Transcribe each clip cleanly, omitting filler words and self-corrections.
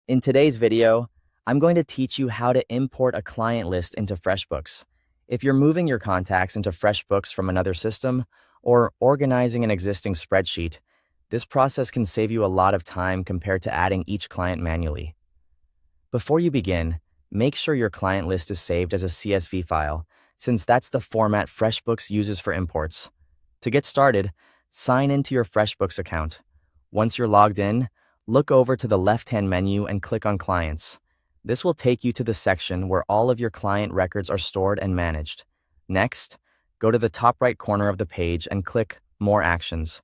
In today's video, I'm going to teach you how to import a client list into FreshBooks. If you're moving your contacts into FreshBooks from another system or organizing an existing spreadsheet, this process can save you a lot of time compared to adding each client manually. Before you begin, make sure your client list is saved as a CSV file, since that's the format FreshBooks uses for imports. To get started, sign into your FreshBooks account. Once you're logged in, look over to the left-hand menu and click on Clients. This will take you to the section where all of your client records are stored and managed. Next, go to the top right corner of the page and click More Actions.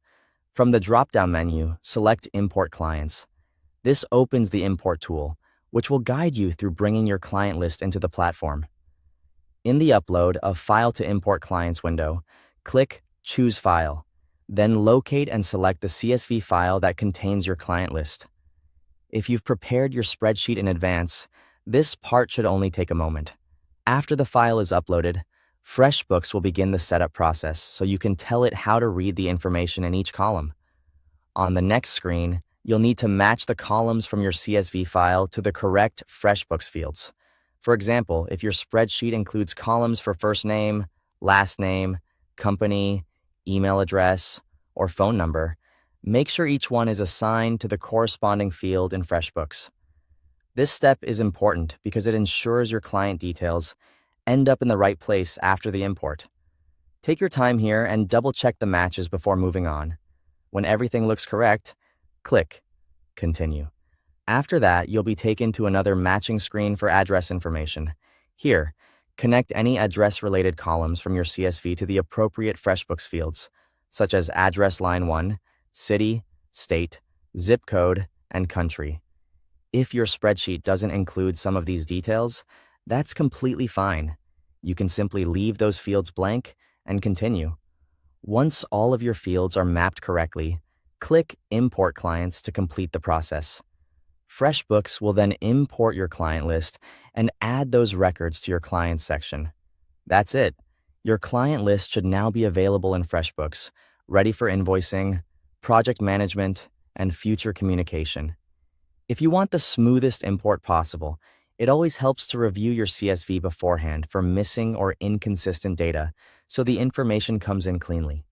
From the drop-down menu, select Import Clients. This opens the Import tool, which will guide you through bringing your client list into the platform. In the Upload a File to Import Clients window, click Choose File. Then locate and select the CSV file that contains your client list. If you've prepared your spreadsheet in advance, this part should only take a moment. After the file is uploaded, FreshBooks will begin the setup process so you can tell it how to read the information in each column. On the next screen, you'll need to match the columns from your CSV file to the correct FreshBooks fields. For example, if your spreadsheet includes columns for first name, last name, company, email address, or phone number, make sure each one is assigned to the corresponding field in FreshBooks. This step is important because it ensures your client details end up in the right place after the import. Take your time here and double-check the matches before moving on. When everything looks correct, click Continue. After that, you'll be taken to another matching screen for address information. Here, connect any address-related columns from your CSV to the appropriate FreshBooks fields, such as address line 1, city, state, zip code, and country. If your spreadsheet doesn't include some of these details, that's completely fine. You can simply leave those fields blank and continue. Once all of your fields are mapped correctly, click Import Clients to complete the process. FreshBooks will then import your client list and add those records to your clients section. That's it. Your client list should now be available in FreshBooks, ready for invoicing, project management, and future communication. If you want the smoothest import possible, it always helps to review your CSV beforehand for missing or inconsistent data so the information comes in cleanly.